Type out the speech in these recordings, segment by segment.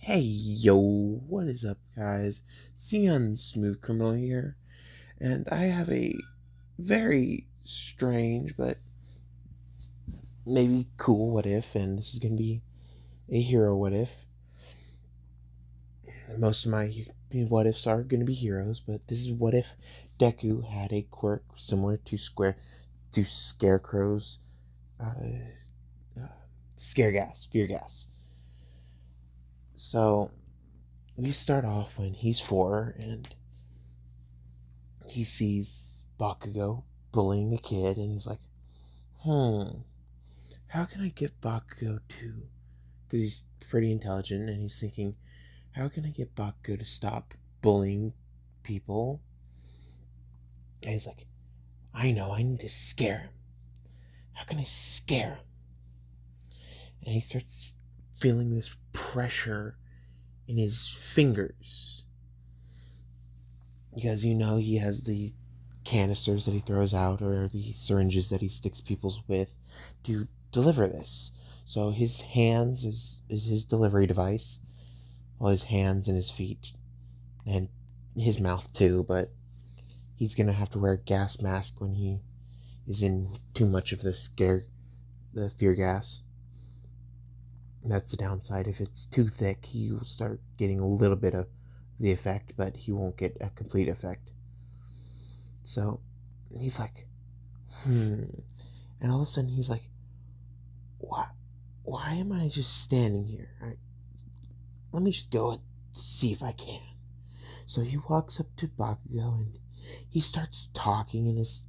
Hey yo, what is up, guys? Xeon Smooth Criminal here, and I have a very strange but maybe cool what if, and this is gonna be a hero what if. Most of my what ifs are gonna be heroes, but this is what if Deku had a quirk similar to Scarecrow's uh, uh, fear gas. So we start off when he's 4 and he sees Bakugo bullying a kid, and he's like, how can I get Bakugo to? Because he's pretty intelligent, and he's thinking, how can I get Bakugo to stop bullying people? And he's like, I know, I need to scare him. How can I scare him? And he starts feeling this pressure in his fingers. Because he has the canisters that he throws out or the syringes that he sticks people with to deliver this. So his hands is his delivery device. Well, his hands and his feet and his mouth too, but he's gonna have to wear a gas mask when he is in too much of the fear gas. And that's the downside. If it's too thick, he will start getting a little bit of the effect, but he won't get a complete effect. So he's like, and all of a sudden he's like, why am I just standing here? Let me just go and see if I can. So he walks up to Bakugo and he starts talking, and this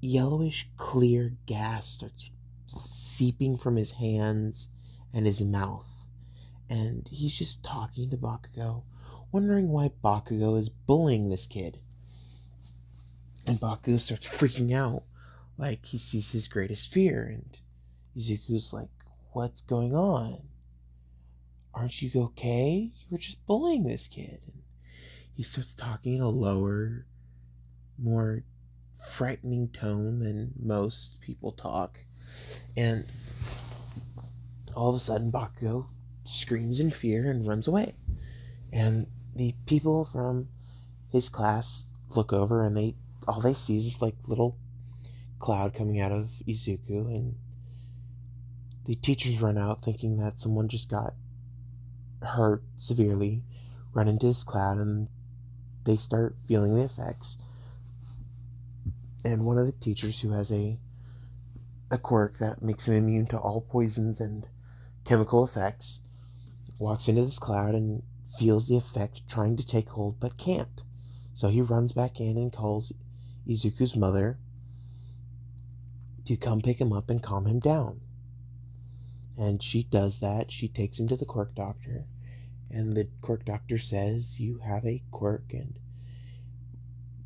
yellowish clear gas starts seeping from his hands and his mouth. And he's just talking to Bakugo, wondering why Bakugo is bullying this kid. And Bakugo starts freaking out, like he sees his greatest fear. And Izuku's like, what's going on? Aren't you okay? You were just bullying this kid. And he starts talking in a lower, more frightening tone than most people talk. And all of a sudden, Bakugo screams in fear and runs away. And the people from his class look over, and all they see is this like little cloud coming out of Izuku, and the teachers run out thinking that someone just got hurt severely, run into this cloud, and they start feeling the effects. And one of the teachers, who has a quirk that makes him immune to all poisons and chemical effects, walks into this cloud and feels the effect trying to take hold but can't. So he runs back in and calls Izuku's mother to come pick him up and calm him down. And she does that. She takes him to the quirk doctor, and the quirk doctor says, you have a quirk, and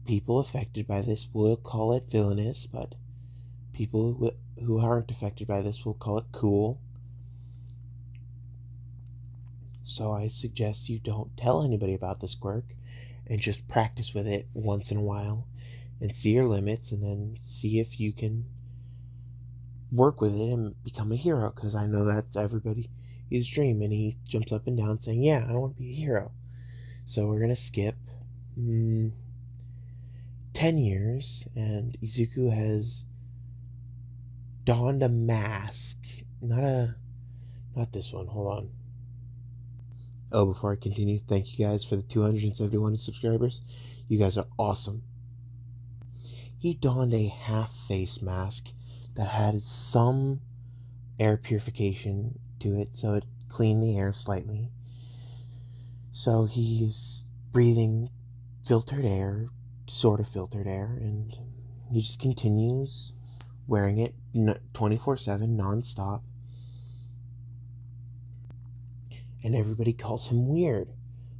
people affected by this will call it villainous, but people who aren't affected by this will call it cool. So I suggest you don't tell anybody about this quirk and just practice with it once in a while and see your limits, and then see if you can work with it and become a hero, because I know that's everybody's dream. And he jumps up and down saying, yeah, I want to be a hero. So we're going to skip 10 years, and Izuku has donned a mask. Not this one. Hold on. Oh, before I continue, thank you guys for the 271 subscribers. You guys are awesome. He donned a half-face mask that had some air purification to it, so it cleaned the air slightly. So he's breathing filtered air, sort of filtered air, and he just continues wearing it 24/7, non-stop. And everybody calls him weird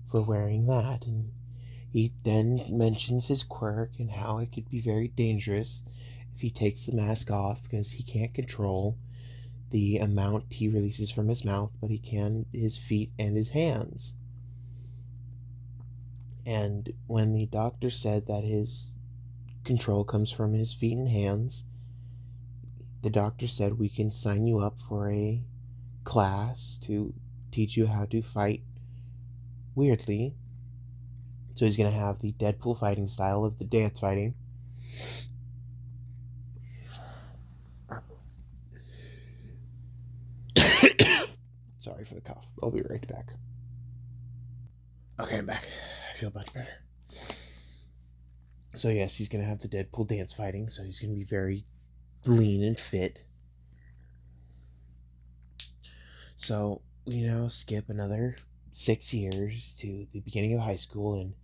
for wearing that. And he then mentions his quirk and how it could be very dangerous if he takes the mask off, because he can't control the amount he releases from his mouth, but he can his feet and his hands. And when the doctor said that his control comes from his feet and hands, the doctor said, we can sign you up for a class to teach you how to fight weirdly. So he's going to have the Deadpool fighting style of the dance fighting. Sorry for the cough. I'll be right back. Okay, I'm back. I feel much better. So yes, he's going to have the Deadpool dance fighting. So he's going to be very lean and fit. So we now skip another 6 years to the beginning of high school, and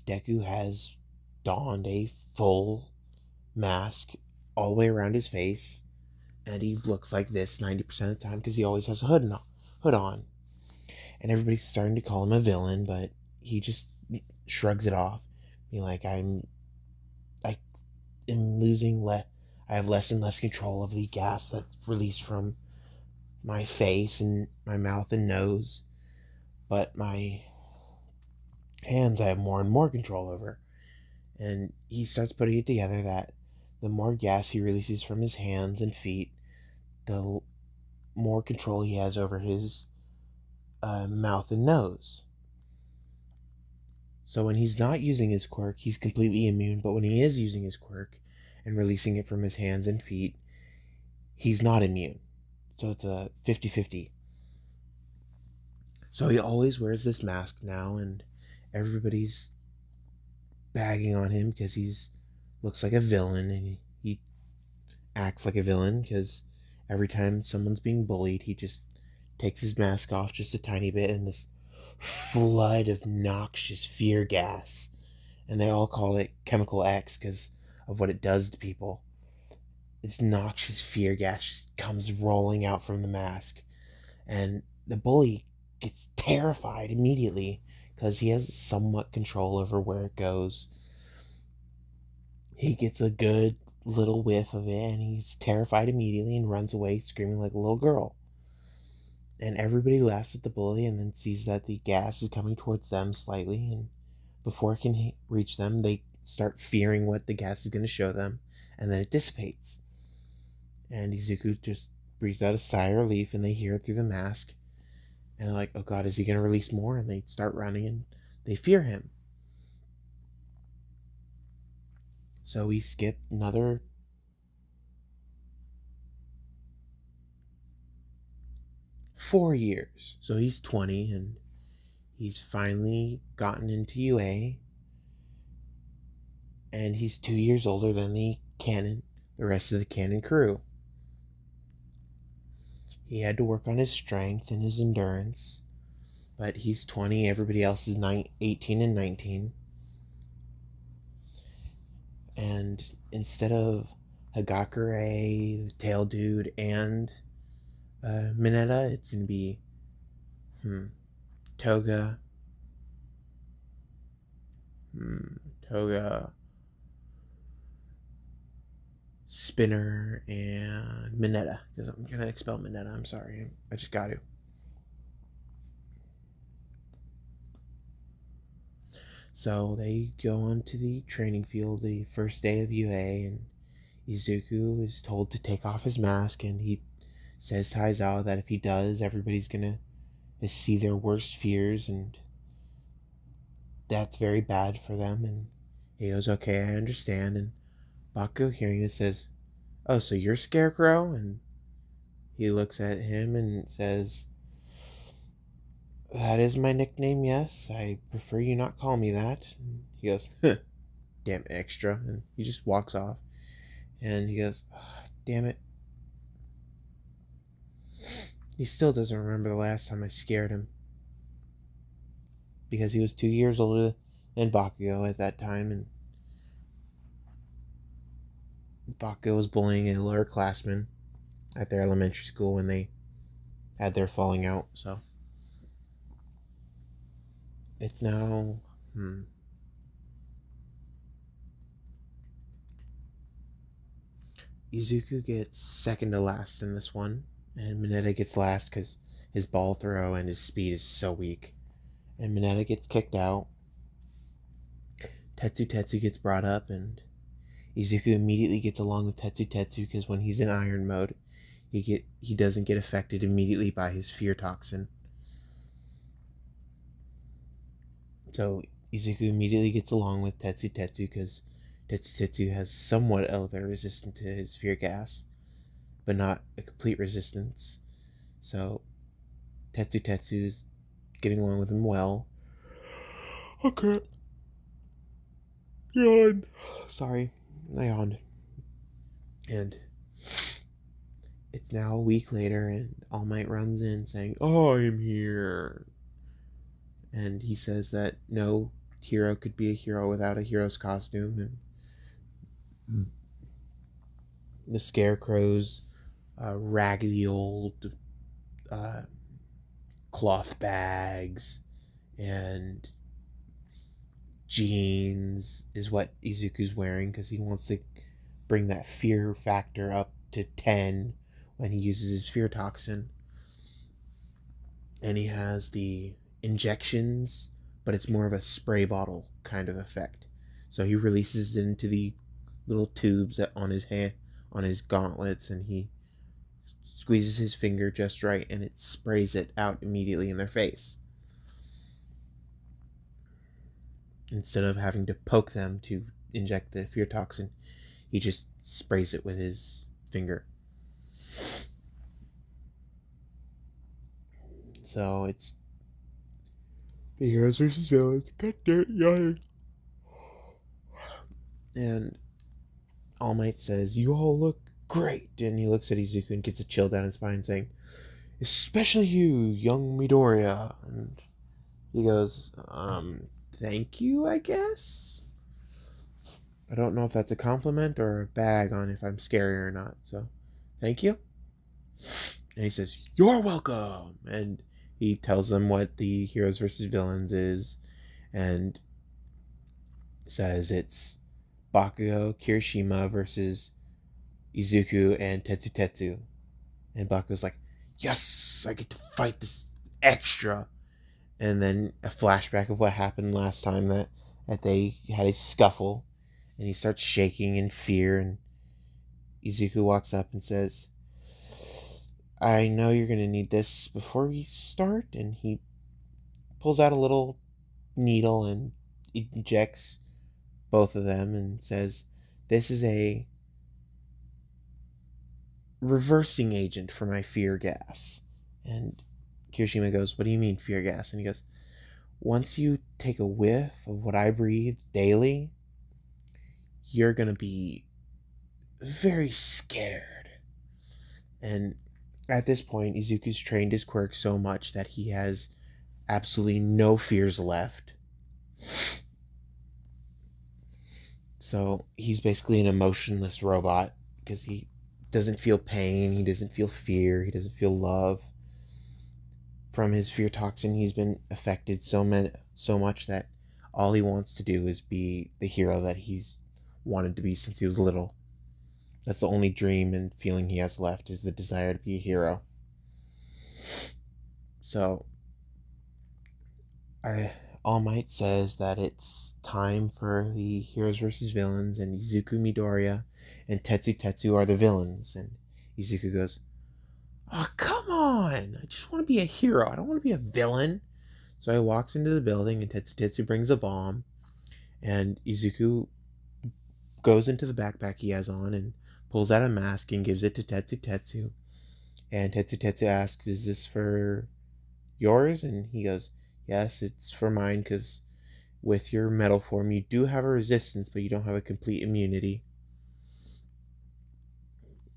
Deku has donned a full mask all the way around his face, and he looks like this 90% of the time because he always has a hood on. And everybody's starting to call him a villain, but he just shrugs it off, being like, I am losing I have less and less control of the gas that's released from my face and my mouth and nose, but my hands I have more and more control over. And he starts putting it together that the more gas he releases from his hands and feet, the more control he has over his mouth and nose. So when he's not using his quirk, he's completely immune, but when he is using his quirk and releasing it from his hands and feet, he's not immune. So it's a 50-50. So he always wears this mask now, and everybody's bagging on him because he's looks like a villain, and he acts like a villain because every time someone's being bullied, he just takes his mask off just a tiny bit, and this flood of noxious fear gas, and they all call it Chemical X because of what it does to people. This noxious fear gas comes rolling out from the mask, and the bully gets terrified immediately because he has somewhat control over where it goes. He gets a good little whiff of it, and he's terrified immediately and runs away screaming like a little girl. And everybody laughs at the bully and then sees that the gas is coming towards them slightly, and before it can reach them, they start fearing what the gas is going to show them, and then it dissipates. And Izuku just breathes out a sigh of relief, and they hear it through the mask, and they're like, oh god, is he going to release more? And they start running, and they fear him. So we skip another 4 years. So he's 20, and he's finally gotten into UA, and he's 2 years older than the rest of the canon crew. He had to work on his strength and his endurance, but he's 20, everybody else is 18 and 19. And instead of Hagakure, the tail dude, and Mineta, it's going to be Toga, Spinner, and Mineta, because I'm going to expel Mineta. I'm sorry. I just got to. So they go on to the training field the first day of UA, and Izuku is told to take off his mask, and he says to Aizawa that if he does, everybody's going to see their worst fears, and that's very bad for them. And he goes, okay, I understand. And Bakugo, hearing this, says, oh, so you're Scarecrow? And he looks at him and says, that is my nickname, yes. I prefer you not call me that. And he goes, damn extra. And he just walks off. And he goes, oh, damn it. He still doesn't remember the last time I scared him. Because he was 2 years older than Bakugo at that time, and Bakugo was bullying a lower classman at their elementary school when they had their falling out. So it's now Izuku gets second to last in this one, and Mineta gets last because his ball throw and his speed is so weak. And Mineta gets kicked out. Tetsu gets brought up, and Izuku immediately gets along with Tetsu because when he's in iron mode, he doesn't get affected immediately by his fear toxin. So Izuku immediately gets along with Tetsu Tetsu because Tetsu Tetsu has somewhat elevated resistance to his fear gas, but not a complete resistance. So Tetsu Tetsu's getting along with him well. Okay. Yawn. Sorry, I yawned. And it's now a week later, and All Might runs in saying, "Oh, I am here." And he says that no hero could be a hero without a hero's costume. And the scarecrow's raggedy old uh, cloth bags and jeans is what Izuku's wearing because he wants to bring that fear factor up to 10 when he uses his fear toxin. And he has the injections, but it's more of a spray bottle kind of effect. So he releases it into the little tubes on his hand, on his gauntlets, and he squeezes his finger just right, and it sprays it out immediately in their face. Instead of having to poke them to inject the fear toxin, he just sprays it with his finger. So it's the heroes versus villains. And All Might says, "You all look great." And he looks at Izuku and gets a chill down his spine, saying, "Especially you, young Midoriya." And he goes, "Thank you, I guess." I don't know if that's a compliment or a bag on if I'm scary or not. So, thank you. And he says, "You're welcome." And he tells them what the heroes versus villains is, and says it's Bakugo Kirishima versus Izuku and Tetsu Tetsu. And Bakugo's like, "Yes, I get to fight this extra." And then a flashback of what happened last time that they had a scuffle, and he starts shaking in fear. And Izuku walks up and says, "I know you're going to need this before we start." And he pulls out a little needle and injects both of them and says, "This is a reversing agent for my fear gas." And Kirishima goes, "What do you mean fear gas?" And he goes, "Once you take a whiff of what I breathe daily, you're going to be very scared." And at this point, Izuku's trained his quirk so much that he has absolutely no fears left. So he's basically an emotionless robot because he doesn't feel pain, he doesn't feel fear, he doesn't feel love. From his fear toxin, he's been affected so much that all he wants to do is be the hero that he's wanted to be since he was little. That's the only dream and feeling he has left, is the desire to be a hero. So All Might says that it's time for the heroes versus villains, and Izuku Midoriya and Tetsu Tetsu are the villains. And Izuku goes, "Oh, come on! I just want to be a hero. I don't want to be a villain." So he walks into the building, and Tetsu Tetsu brings a bomb, and Izuku goes into the backpack he has on and pulls out a mask and gives it to Tetsu Tetsu. And Tetsu Tetsu asks, "Is this for yours?" And he goes, "Yes, it's for mine, because with your metal form, you do have a resistance, but you don't have a complete immunity."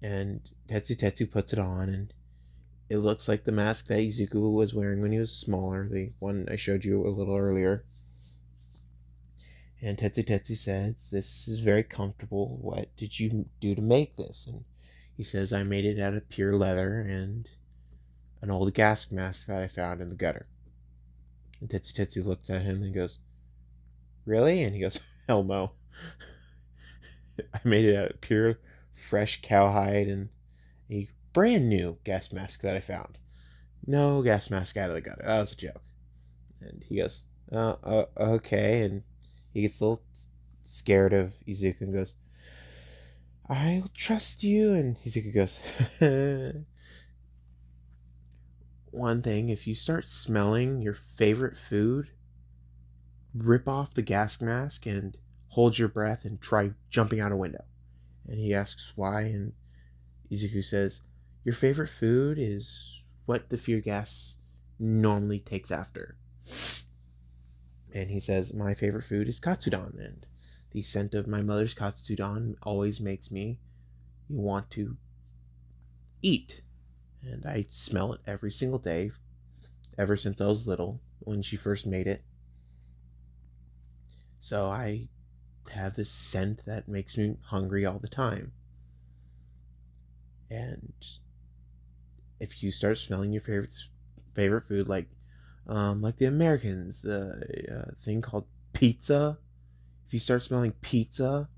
And Tetsu Tetsu puts it on, and it looks like the mask that Izuku was wearing when he was smaller, the one I showed you a little earlier. And Tetsu Tetsu says, "This is very comfortable. What did you do to make this?" And he says, "I made it out of pure leather and an old gas mask that I found in the gutter." And Tetsu Tetsu looked at him and goes, "Really?" And he goes, "Hell no. I made it out of pure, fresh cowhide and a brand new gas mask that I found. No gas mask out of the gutter. That was a joke." And he goes, "Okay." And he gets a little scared of Izuku and goes, I'll trust you. And Izuku goes, one thing, if you start smelling your favorite food, rip off the gas mask and hold your breath and try jumping out a window. And he asks why, and Izuku says, your favorite food is what the fear gas normally takes after. And he says, my favorite food is katsudon, and the scent of my mother's katsudon always makes me want to eat. And I smell it every single day ever since I was little when she first made it. So I have this scent that makes me hungry all the time. And if you start smelling your favorite food, like the Americans, the thing called pizza. If you start smelling pizza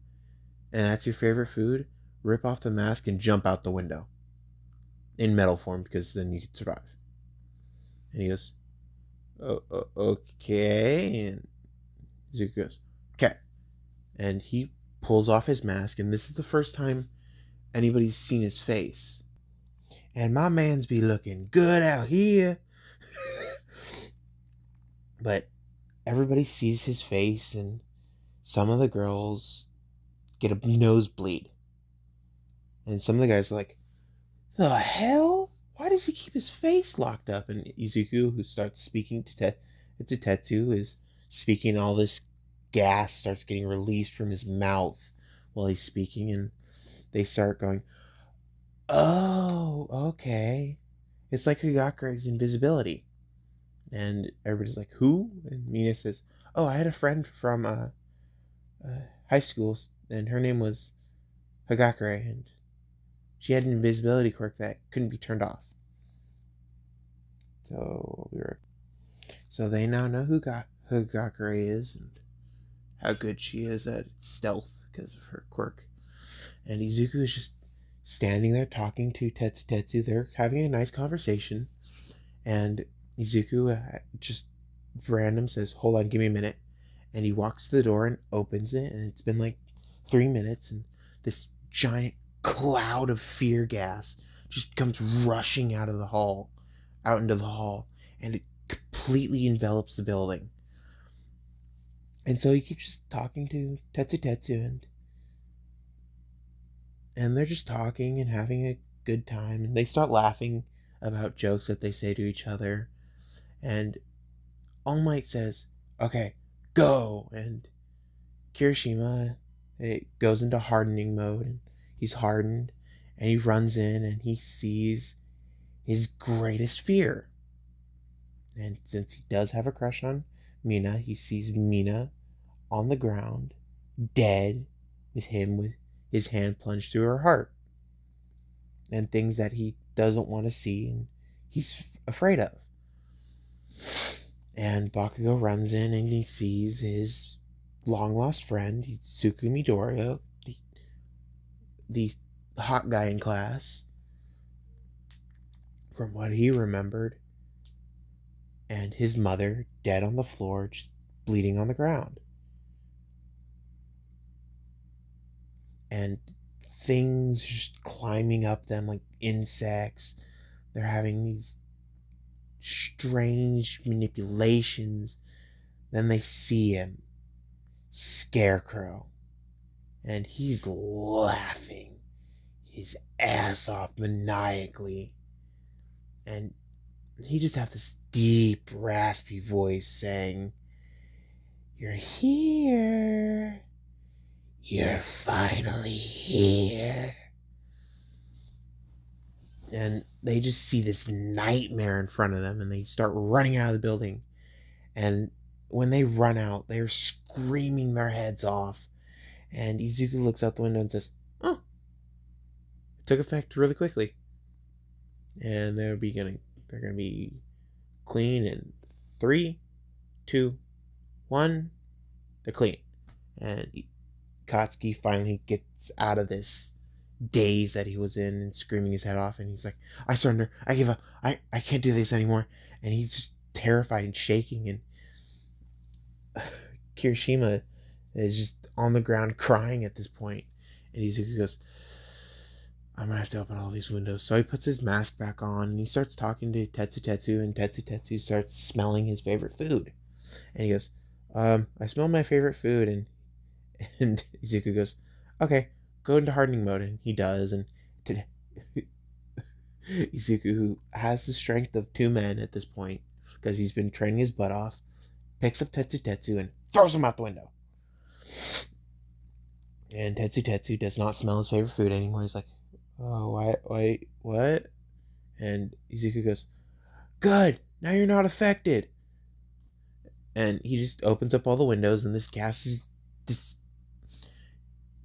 and that's your favorite food, rip off the mask and jump out the window in metal form because then you could survive. And he goes, okay. And Zuko goes, okay. And he pulls off his mask, and this is the first time anybody's seen his face. And my man's be looking good out here. But everybody sees his face, and some of the girls get a nosebleed. And some of the guys are like, the hell? Why does he keep his face locked up? And Izuku, who starts speaking to Tetsu, is speaking. All this gas starts getting released from his mouth while he's speaking, and they start going, oh, okay. It's like Higakure's invisibility. And everybody's like, who? And Mina says, oh, I had a friend from high school, and her name was Higakure, and she had an invisibility quirk that couldn't be turned off. So they now know who Higakure is and how good she is at stealth because of her quirk. And Izuku is just standing there talking to Tetsu. They're having a nice conversation. And Izuku just random says, hold on, give me a minute. And he walks to the door and opens it. And it's been like 3 minutes. And this giant cloud of fear gas just comes rushing out into the hall. And it completely envelops the building. And so he keeps just talking to Tetsu, and they're just talking and having a good time, and they start laughing about jokes that they say to each other. And All Might says, okay, go. And Kirishima, it goes into hardening mode, and he's hardened, and he runs in and he sees his greatest fear. And since he does have a crush on Mina, he sees Mina on the ground, dead, with his hand plunged through her heart. And things that he doesn't want to see and he's afraid of. And Bakugo runs in and he sees his long lost friend, Tsuku Midoriya, the hot guy in class, from what he remembered, and his mother dead on the floor, just bleeding on the ground. And things just climbing up them like insects. They're having these strange manipulations. Then they see him, Scarecrow, and he's laughing his ass off maniacally. And he just has this deep, raspy voice saying, you're here. You're finally here. And they just see this nightmare in front of them, and they start running out of the building. And when they run out, they're screaming their heads off. And Izuku looks out the window and says, oh, it took effect really quickly. And they're going to be clean in 3, 2, 1. They're clean. And Katsuki finally gets out of this daze that he was in and screaming his head off, and he's like, I surrender, I give up, I can't do this anymore. And he's just terrified and shaking, and Kirishima is just on the ground crying at this point. And Izuku goes, I'm gonna have to open all these windows. So he puts his mask back on and he starts talking to Tetsu, and Tetsu starts smelling his favorite food. And he goes, I smell my favorite food. And Izuku goes, okay, go into hardening mode. And he does. And Izuku, who has the strength of two men at this point, because he's been training his butt off, picks up Tetsu and throws him out the window. And Tetsu does not smell his favorite food anymore. He's like, oh, why, what? And Izuku goes, good, now you're not affected. And he just opens up all the windows, and this gas is just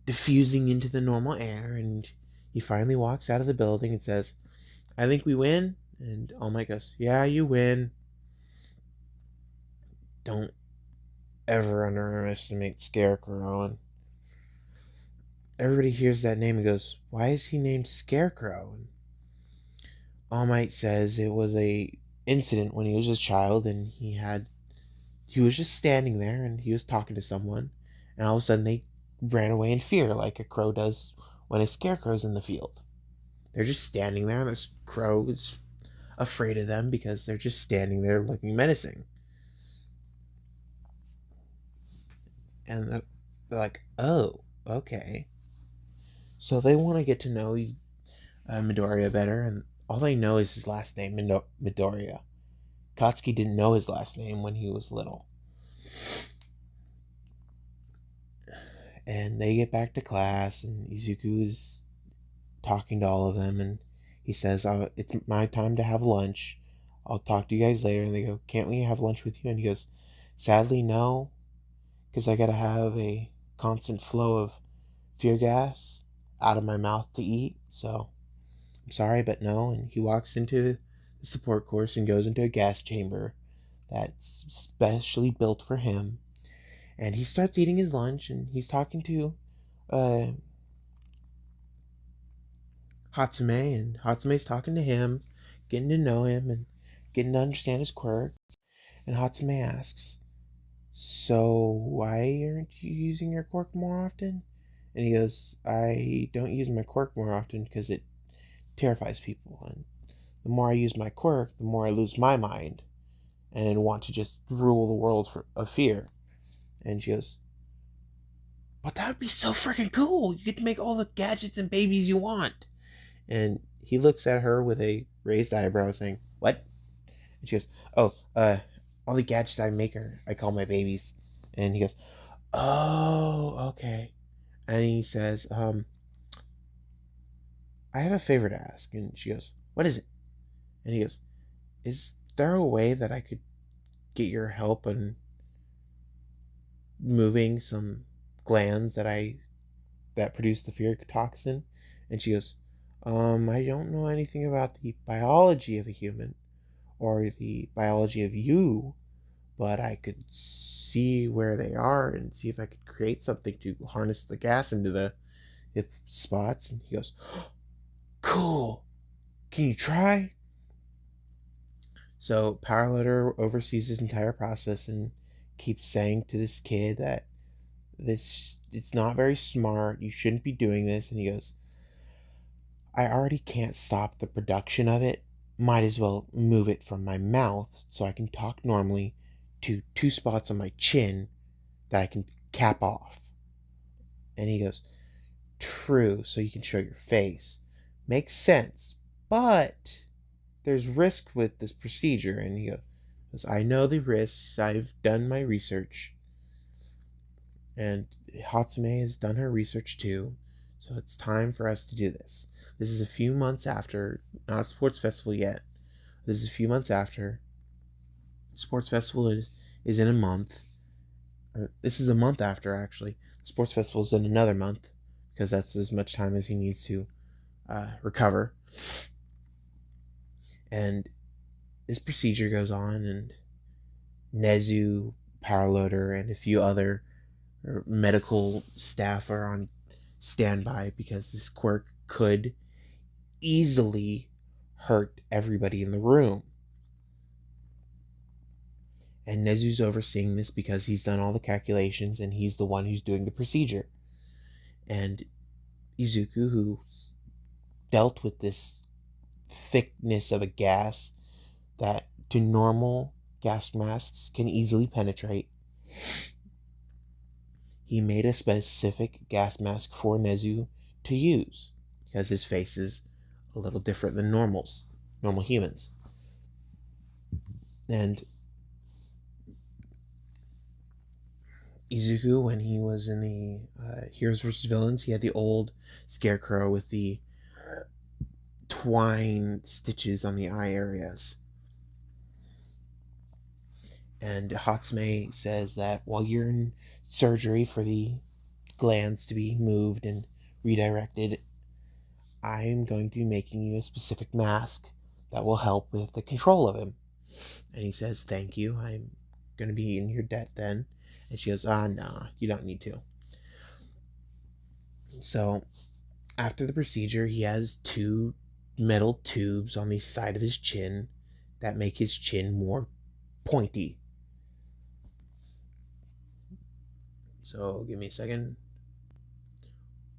diffusing into the normal air. And he finally walks out of the building and says, I think we win. And All Might goes, yeah, you win. Don't ever underestimate Scarecrow. And everybody hears that name and goes, why is he named Scarecrow? And All Might says it was a incident when he was a child, and he was just standing there and he was talking to someone, and all of a sudden they ran away in fear, like a crow does when a scarecrow's in the field. They're just standing there, and this crow is afraid of them because they're just standing there looking menacing. And they're like, oh, okay. So they want to get to know Midoriya better, and all they know is his last name, Midoriya. Katsuki didn't know his last name when he was little. And they get back to class, and Izuku is talking to all of them, and he says, it's my time to have lunch. I'll talk to you guys later. And they go, can't we have lunch with you? And he goes, sadly, no, because I gotta have a constant flow of fear gas out of my mouth to eat. So I'm sorry, but no. And he walks into the support course and goes into a gas chamber that's specially built for him. And he starts eating his lunch, and he's talking to Hatsume, and Hatsume's talking to him, getting to know him, and getting to understand his quirk. And Hatsume asks, so why aren't you using your quirk more often? And he goes, I don't use my quirk more often because it terrifies people. And the more I use my quirk, the more I lose my mind and want to just rule the world of fear. And she goes, but that would be so freaking cool. You get to make all the gadgets and babies you want. And he looks at her with a raised eyebrow saying, what? And she goes, oh, all the gadgets I make I call my babies. And he goes, oh, okay. And he says, I have a favor to ask. And she goes, what is it? And he goes, is there a way that I could get your help in moving some glands that produce the fear toxin? And she goes, I don't know anything about the biology of a human or the biology of you, but I could see where they are and see if I could create something to harness the gas into the hip spots. And he goes, cool, can you try? So Power Loader oversees this entire process and keeps saying to this kid that it's not very smart, you shouldn't be doing this. And he goes, I already can't stop the production of it, might as well move it from my mouth so I can talk normally to two spots on my chin that I can cap off. And he goes, true, so you can show your face. Makes sense, but there's risk with this procedure. And he goes, I know the risks, I've done my research. And Hatsume has done her research too, so it's time for us to do this. This is a few months after, not Sports Festival yet. This is a few months after. Sports Festival is in a month. Or this is a month after, actually. Sports Festival is in another month, because that's as much time as he needs to recover. And this procedure goes on, and Nezu, Power Loader, and a few other medical staff are on standby because this quirk could easily hurt everybody in the room. And Nezu's overseeing this because he's done all the calculations and he's the one who's doing the procedure. And Izuku, who dealt with this thickness of a gas that to normal gas masks can easily penetrate, he made a specific gas mask for Nezu to use because his face is a little different than normal humans. And Izuku, when he was in the Heroes vs. Villains, he had the old scarecrow with the twine stitches on the eye areas. And Hatsume says that while you're in surgery for the glands to be moved and redirected, I'm going to be making you a specific mask that will help with the control of him. And he says, thank you, I'm going to be in your debt then. And she goes, nah, you don't need to. So after the procedure, he has 2 metal tubes on the side of his chin that make his chin more pointy. So give me a second.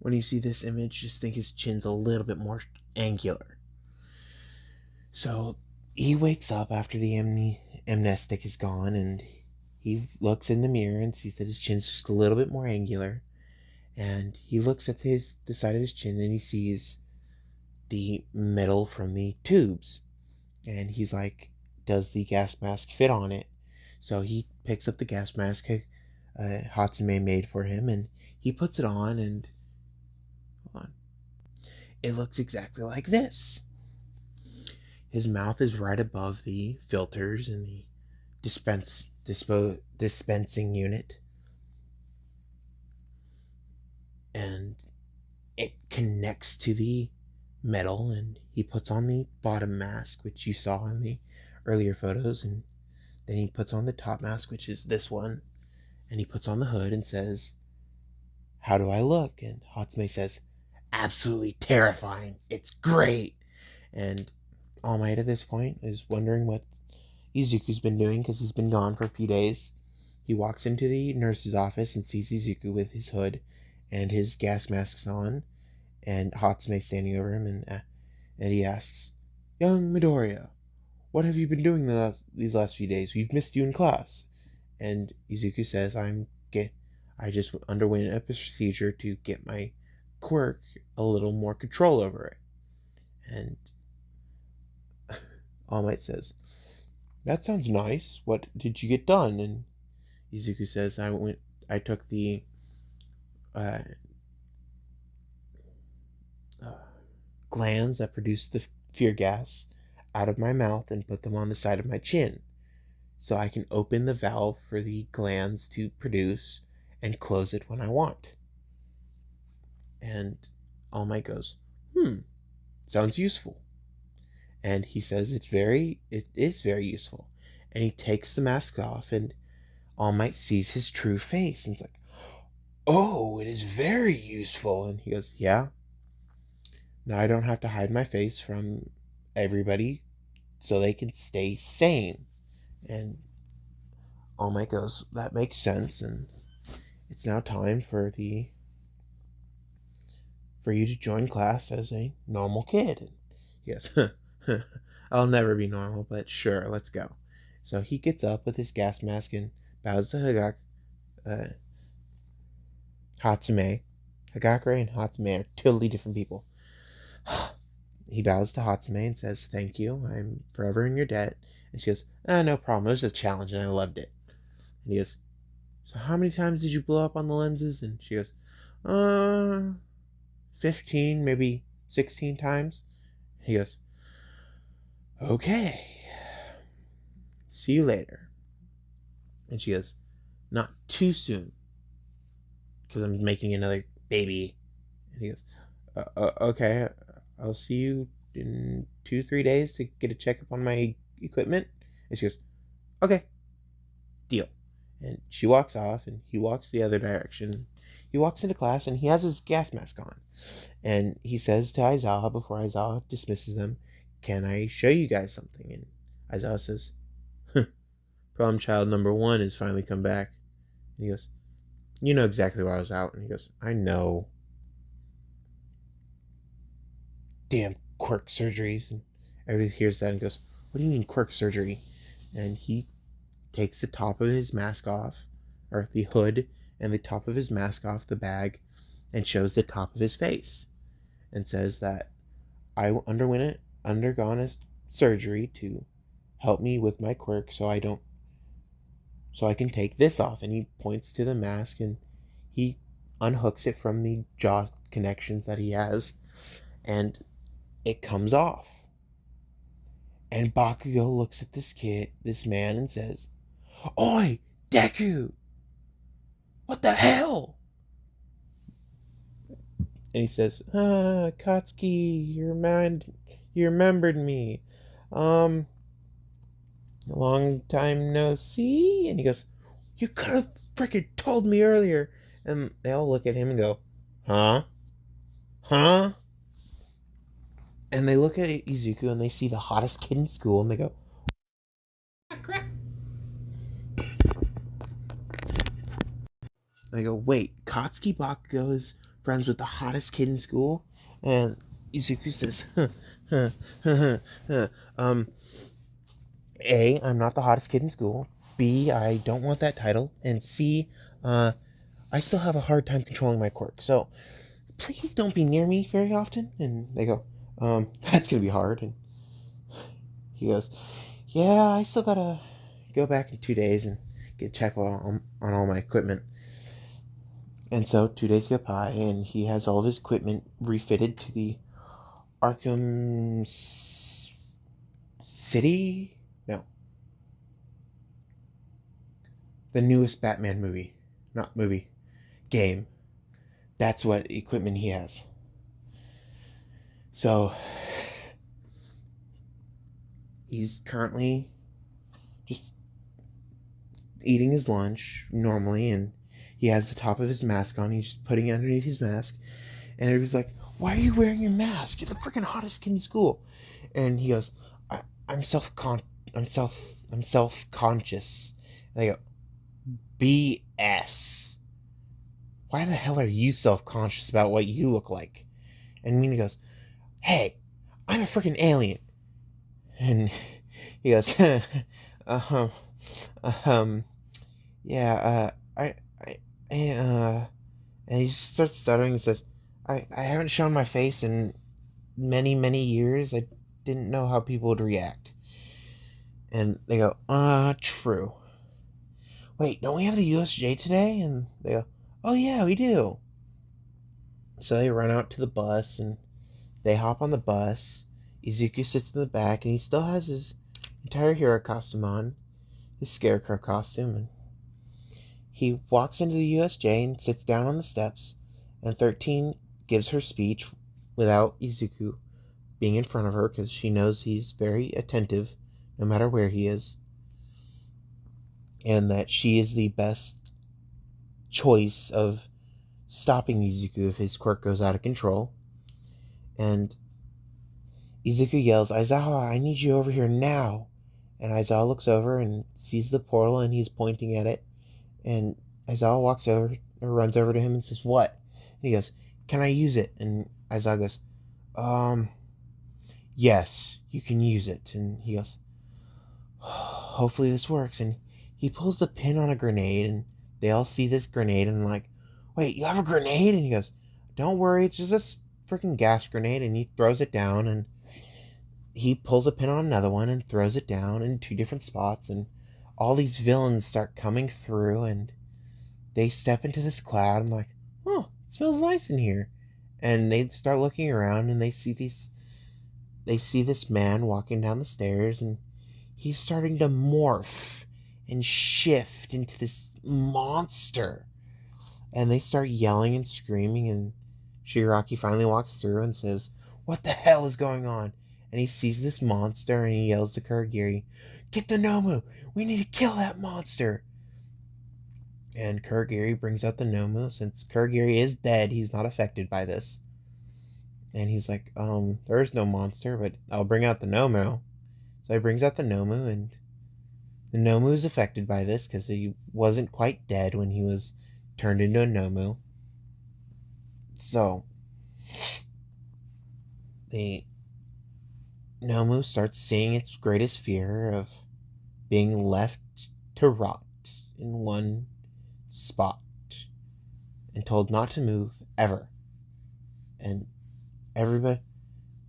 When you see this image, just think his chin's a little bit more angular. So he wakes up after the amnestic is gone, and he looks in the mirror and sees that his chin's just a little bit more angular. And he looks at the side of his chin and he sees the metal from the tubes. And he's like, does the gas mask fit on it? So he picks up the gas mask Hatsume made for him, and he puts it on, and hold on, it looks exactly like this. His mouth is right above the filters in the dispensing unit, and it connects to the metal, and he puts on the bottom mask, which you saw in the earlier photos, and then he puts on the top mask, which is this one, and he puts on the hood and says, how do I look? And Hatsume says, absolutely terrifying, it's great. And All Might at this point is wondering what Izuku's been doing because he's been gone for a few days. He walks into the nurse's office and sees Izuku with his hood and his gas masks on, and Hatsume standing over him, and he asks, young Midoriya, what have you been doing these last few days? We've missed you in class. And Izuku says, I just underwent a procedure to get my quirk a little more control over it. And All Might says, that sounds nice. What did you get done? And Izuku says, I took the glands that produce the fear gas out of my mouth and put them on the side of my chin, so I can open the valve for the glands to produce and close it when I want. And All Might goes, sounds useful. And he says it is very useful. And he takes the mask off, and All Might sees his true face, and it's like, oh, it is very useful. And he goes, yeah. Now I don't have to hide my face from everybody so they can stay sane. And All Might goes, that makes sense, and it's now time for you to join class as a normal kid. And he goes, I'll never be normal, but sure, let's go. So he gets up with his gas mask and bows to Hatsume. Hagakure and Hatsume are totally different people. He bows to Hatsume and says, thank you, I'm forever in your debt. And she goes, no problem, it was a challenge and I loved it. And he goes, so how many times did you blow up on the lenses? And she goes, 15, maybe 16 times. And he goes, okay, see you later. And she goes, not too soon, because I'm making another baby. And he goes, okay, I'll see you in 2-3 days to get a checkup on my equipment. And she goes, okay, deal. And she walks off, and he walks the other direction. He walks into class, and he has his gas mask on. And he says to Aizawa, before Aizawa dismisses them, can I show you guys something? And Aizawa says, problem child number 1 has finally come back. And he goes, you know exactly why I was out. And he goes, I know. damn quirk surgeries. And everybody hears that and goes, what do you mean quirk surgery? And he takes the top of his mask off, or the hood and the top of his mask off the bag, and shows the top of his face and says that I undergone a surgery to help me with my quirk so I can take this off. And he points to the mask and he unhooks it from the jaw connections that he has, and it comes off. And Bakugo looks at this man, and says, Oi, Deku! What the hell? And he says, Katsuki, you remembered me. A long time no see? And he goes, you could have freaking told me earlier. And they all look at him and go, huh? Huh? And they look at Izuku and they see the hottest kid in school and they go, crap. And I go, wait, Katsuki Bakugo is friends with the hottest kid in school? And Izuku says, A, I'm not the hottest kid in school. B, I don't want that title. And C, I still have a hard time controlling my quirk. So please don't be near me very often. And they go, that's going to be hard. And he goes, yeah, I still got to go back in 2 days and get a check on all my equipment. And so 2 days go by, and he has all of his equipment refitted to the Arkham City? No. The newest Batman movie. Not movie. Game. That's what equipment he has. So, he's currently just eating his lunch normally, and he has the top of his mask on. He's just putting it underneath his mask. And everybody's like, why are you wearing your mask? You're the freaking hottest kid in school. And he goes, I'm self-conscious. And I go, BS. Why the hell are you self-conscious about what you look like? And Mina goes, hey, I'm a freaking alien. And he goes, yeah, and he just starts stuttering and says, I haven't shown my face in many, many years. I didn't know how people would react. And they go, true. Wait, don't we have the USJ today? And they go, oh yeah, we do. So they run out to the bus and they hop on the bus. Izuku sits in the back and he still has his entire hero costume on, his scarecrow costume, and he walks into the USJ and sits down on the steps, and 13 gives her speech without Izuku being in front of her because she knows he's very attentive no matter where he is, and that she is the best choice of stopping Izuku if his quirk goes out of control. And Izuku yells, Aizawa, I need you over here now. And Aizawa looks over and sees the portal and he's pointing at it. And Aizawa walks over, or runs over to him and says, what? And he goes, can I use it? And Aizawa goes, yes, you can use it. And he goes, hopefully this works. And he pulls the pin on a grenade and they all see this grenade and like, wait, you have a grenade? And he goes, don't worry, it's just a freaking gas grenade. And he throws it down and he pulls a pin on another one and throws it down in 2 different spots, and all these villains start coming through and they step into this cloud and like, oh, it smells nice in here. And they start looking around and they see this man walking down the stairs, and he's starting to morph and shift into this monster. And they start yelling and screaming, and Shigaraki finally walks through and says, what the hell is going on? And he sees this monster and he yells to Kurogiri, get the Nomu! We need to kill that monster! And Kurogiri brings out the Nomu. Since Kurogiri is dead, he's not affected by this. And he's like, there is no monster, but I'll bring out the Nomu. So he brings out the Nomu, and the Nomu is affected by this because he wasn't quite dead when he was turned into a Nomu. So the Nomu starts seeing its greatest fear of being left to rot in one spot and told not to move ever. And everybody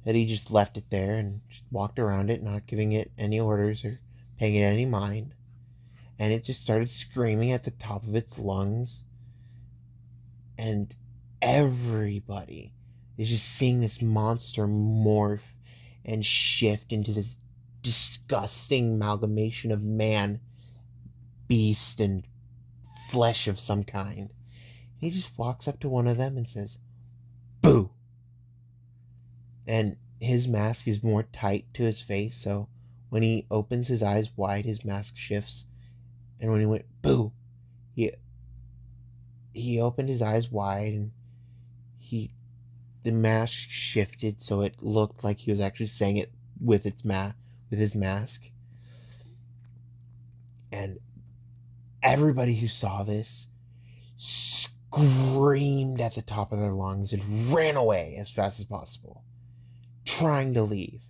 just left it there and just walked around it, not giving it any orders or paying it any mind. And it just started screaming at the top of its lungs. And everybody is just seeing this monster morph and shift into this disgusting amalgamation of man, beast, and flesh of some kind. And he just walks up to one of them and says, "Boo!" And his mask is more tight to his face, so when he opens his eyes wide, his mask shifts. And when he went, "Boo!" he opened his eyes wide, and the mask shifted so it looked like he was actually saying it with his mask. And everybody who saw this screamed at the top of their lungs and ran away as fast as possible, trying to leave.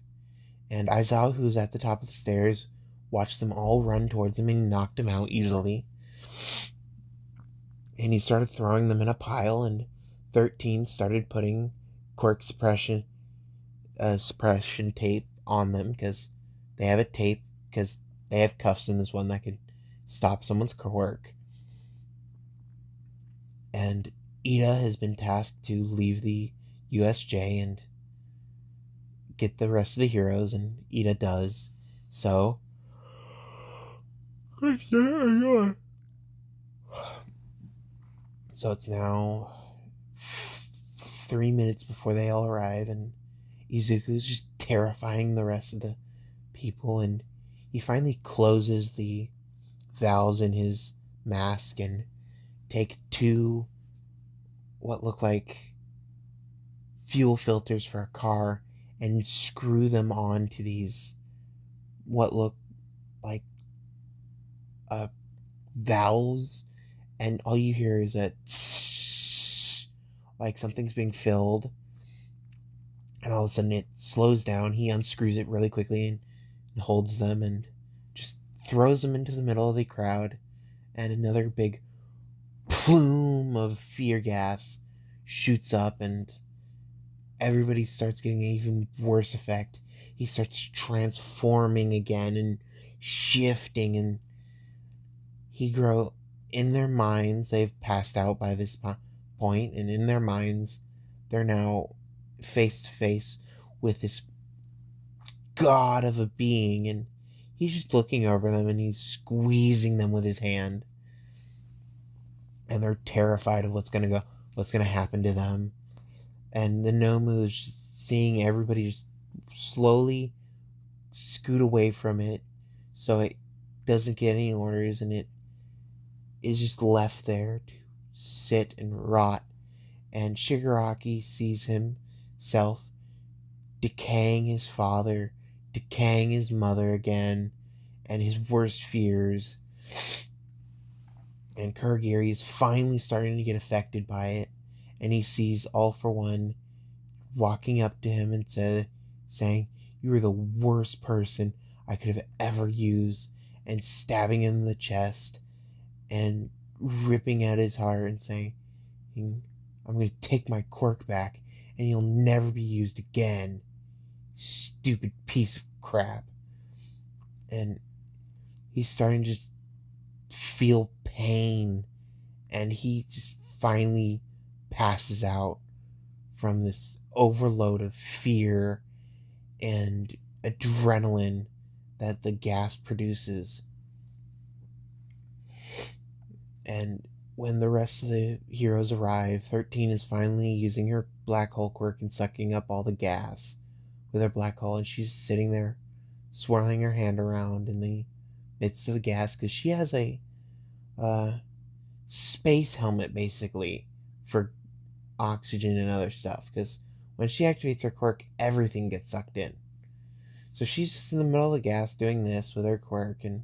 And Aizawa, who was at the top of the stairs, watched them all run towards him and knocked him out easily. And he started throwing them in a pile, and 13 started putting quirk suppression tape on them, because they have a tape, because they have cuffs in this one that could stop someone's quirk. And Ida has been tasked to leave the USJ and get the rest of the heroes, and Ida does. So it's now 3 minutes before they all arrive, and Izuku's just terrifying the rest of the people, and he finally closes the valves in his mask and take 2 what look like fuel filters for a car and screw them onto these what look like valves, and all you hear is a tss, like something's being filled, and all of a sudden it slows down. He unscrews it really quickly and holds them and just throws them into the middle of the crowd, and another big plume of fear gas shoots up, and everybody starts getting an even worse effect. He starts transforming again and shifting, and in their minds, they've passed out by this point, and in their minds, they're now face to face with this god of a being, and he's just looking over them and he's squeezing them with his hand, and they're terrified of what's gonna happen to them. And the Nomu is just seeing everybody just slowly scoot away from it so it doesn't get any orders, and it is just left there to sit and rot. And Shigaraki sees himself decaying his father, decaying his mother again, and his worst fears. And Kurogiri is finally starting to get affected by it, and he sees All For One walking up to him and saying, "You are the worst person I could have ever used," and stabbing him in the chest and ripping out his heart and saying, "I'm going to take my quirk back and you'll never be used again, stupid piece of crap." And he's starting to just feel pain, and he just finally passes out from this overload of fear and adrenaline that the gas produces. And when the rest of the heroes arrive, 13 is finally using her black hole quirk and sucking up all the gas with her black hole, and she's sitting there swirling her hand around in the midst of the gas, because she has a space helmet basically for oxygen and other stuff, because when she activates her quirk, everything gets sucked in. So she's just in the middle of the gas doing this with her quirk, and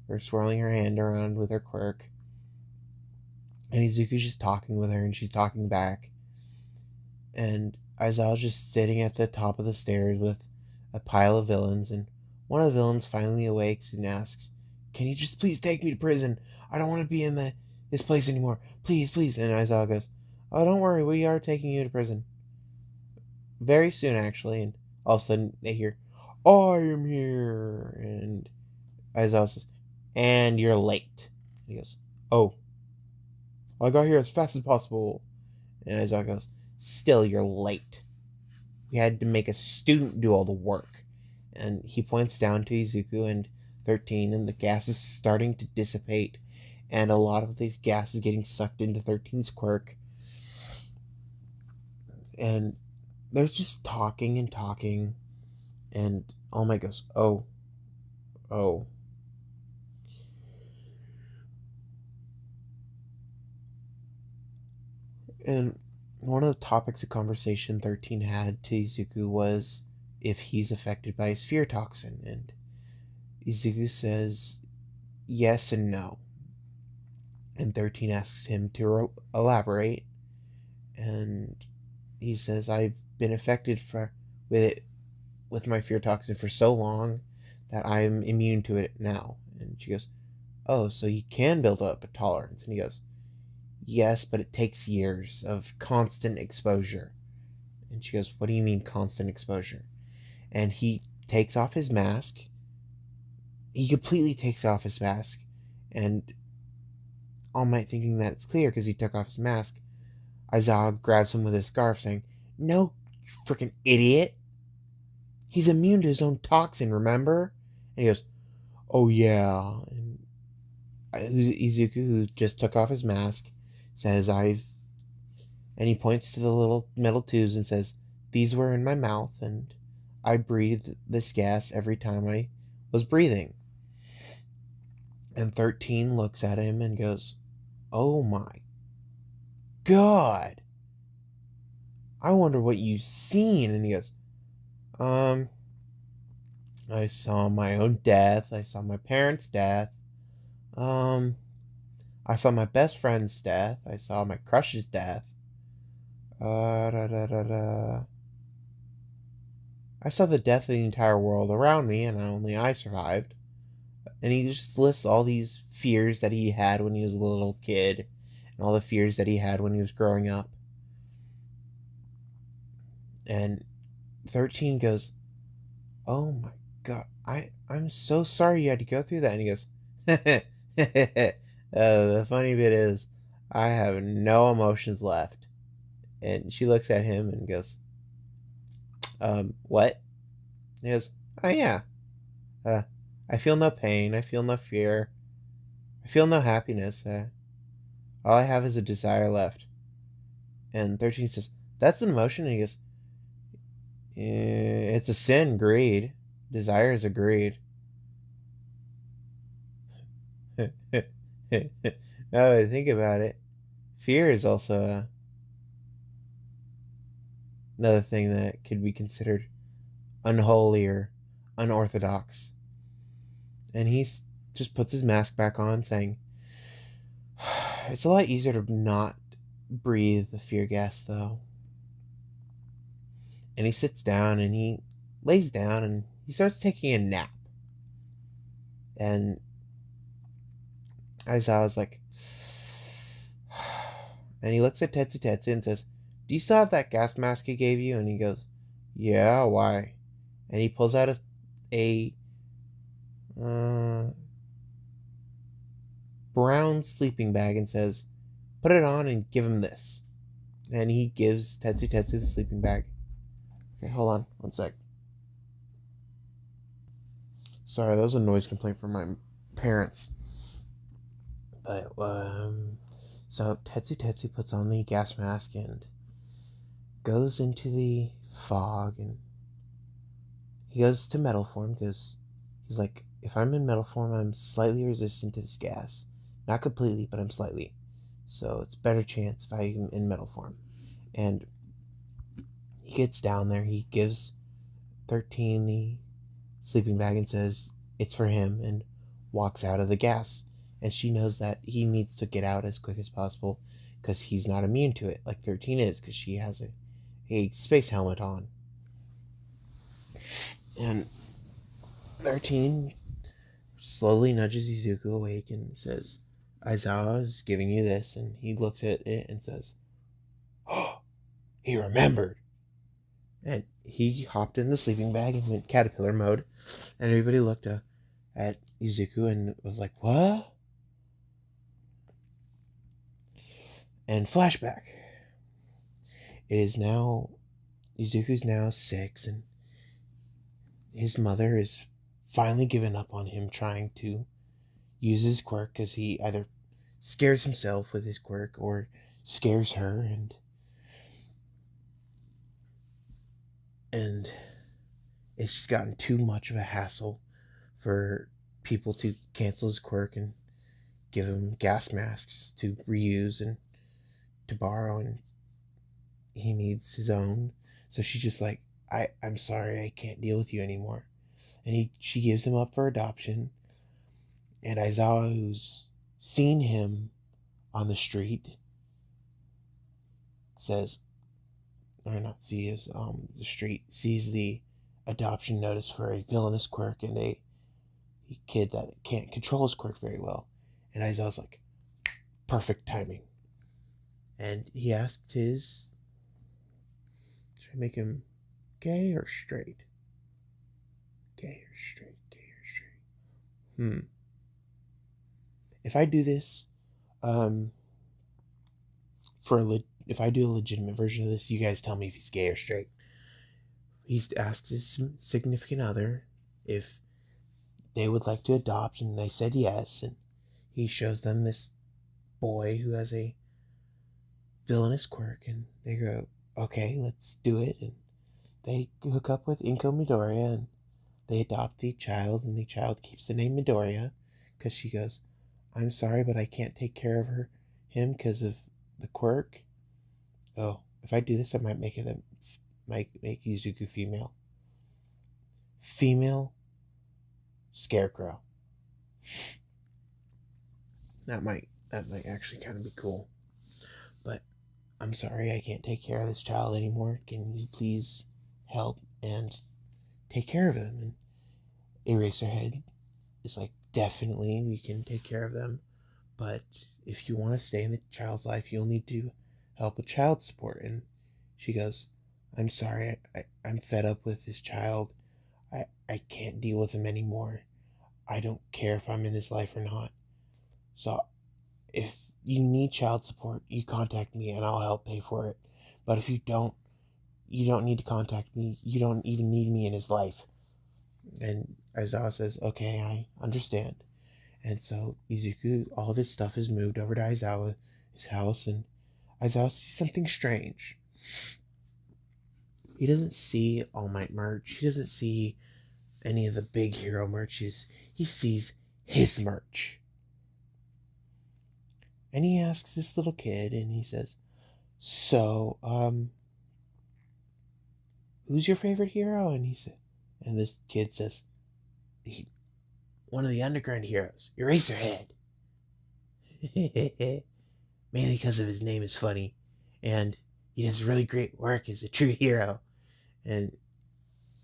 or swirling her hand around with her quirk, and Izuku's just talking with her and she's talking back. And Aizawa's just sitting at the top of the stairs with a pile of villains, and one of the villains finally awakes and asks, "Can you just please take me to prison? I don't want to be in this place anymore. Please, please." And Aizawa goes, "Oh, don't worry, we are taking you to prison. Very soon, actually." And all of a sudden, they hear, "I am here." And Aizawa says, "And you're late." And he goes, "Oh, I got here as fast as possible." And Aizawa goes, "Still, you're late. We had to make a student do all the work." And he points down to Izuku and 13, and the gas is starting to dissipate. And a lot of the gas is getting sucked into 13's quirk. And they're just talking and talking. And All Might goes, "Oh, oh." And one of the topics of conversation 13 had to Izuku was if he's affected by his fear toxin. And Izuku says yes and no. And 13 asks him to elaborate. And he says, "I've been affected with my fear toxin for so long that I'm immune to it now." And she goes, "Oh, so you can build up a tolerance?" And he goes, "Yes, but it takes years of constant exposure." And she goes, "What do you mean constant exposure?" And he takes off his mask. He completely takes off his mask. And All Might, thinking that it's clear because he took off his mask, Aizawa grabs him with his scarf, saying, "No, you freaking idiot. He's immune to his own toxin, remember?" And he goes, "Oh, yeah." And Izuku, who just took off his mask, says, and he points to the little metal tubes and says, "These were in my mouth, and I breathed this gas every time I was breathing." And 13 looks at him and goes, "Oh my God. I wonder what you've seen." And he goes, "I saw my own death. I saw my parents' death. Um, I saw my best friend's death. I saw my crush's death. Da, da, da, da. I saw the death of the entire world around me, and only I survived." And he just lists all these fears that he had when he was a little kid, and all the fears that he had when he was growing up. And 13 goes, "Oh my God, I'm so sorry you had to go through that." And he goes, "The funny bit is, I have no emotions left." And she looks at him and goes, "What?" And he goes, "Oh yeah, uh, I feel no pain, I feel no fear, I feel no happiness. All I have is a desire left." And 13 says, "That's an emotion." And he goes, "It's a sin, greed. Desire is a greed." Now I think about it, fear is also another thing that could be considered unholy or unorthodox. And he just puts his mask back on, saying, "It's a lot easier to not breathe the fear gas, though." And he sits down and he lays down and he starts taking a nap. And Aizawa's like, and he looks at Tetsu and says, "Do you still have that gas mask he gave you?" And he goes, "Yeah, why?" And he pulls out a brown sleeping bag and says, "Put it on and give him this." And he gives Tetsu the sleeping bag. Okay, hold on one sec. Sorry, that was a noise complaint from my parents. But, so Tetsu puts on the gas mask and goes into the fog, and he goes to metal form because he's like, if I'm in metal form, I'm slightly resistant to this gas. Not completely, but I'm slightly. So it's a better chance if I'm in metal form. And he gets down there, he gives 13 the sleeping bag and says it's for him, and walks out of the gas. And she knows that he needs to get out as quick as possible because he's not immune to it like 13 is, because she has a space helmet on. And 13 slowly nudges Izuku awake and says, Aizawa is giving you this. And he looks at it and says, oh, he remembered. And he hopped in the sleeping bag and went caterpillar mode. And everybody looked at Izuku and was like, what? And flashback. It is now, Izuku's now 6, and his mother is finally given up on him trying to use his quirk, because he either scares himself with his quirk or scares her, and it's just gotten too much of a hassle for people to cancel his quirk and give him gas masks to reuse and to borrow, and he needs his own. So she's just like, I'm sorry, I can't deal with you anymore. And she gives him up for adoption. And Aizawa, who's seen him on the street, says, or not sees, the street sees the adoption notice for a villainous quirk and a kid that can't control his quirk very well. And Aizawa's like, perfect timing. And he asked should I make him gay or straight? Gay or straight? If I do this, if I do a legitimate version of this, you guys tell me if he's gay or straight. He's asked his significant other if they would like to adopt, and they said yes, and he shows them this boy who has a villainous quirk, and they go, okay, let's do it, and they hook up with Inko Midoriya, and they adopt the child, and the child keeps the name Midoriya, because she goes, I'm sorry, but I can't take care of him because of the quirk. Oh, if I do this, I might make Izuku female. Female scarecrow. That might actually kind of be cool. But I'm sorry, I can't take care of this child anymore. Can you please help and take care of him? And Eraserhead is like, definitely we can take care of them, but if you want to stay in the child's life, you'll need to help with child support. And she goes, I'm sorry, I'm fed up with this child. I can't deal with him anymore. I don't care if I'm in his life or not. So if you need child support, you contact me and I'll help pay for it. But if you don't need to contact me. You don't even need me in his life. And Aizawa says, okay, I understand. And so Izuku, all of his stuff is moved over to Aizawa's house, and Aizawa sees something strange. He doesn't see All Might merch. He doesn't see any of the big hero merches. He sees his merch. And he asks this little kid, and he says, so, who's your favorite hero? And this kid says, one of the underground heroes, Eraserhead. Mainly because of his name is funny, and he does really great work as a true hero. And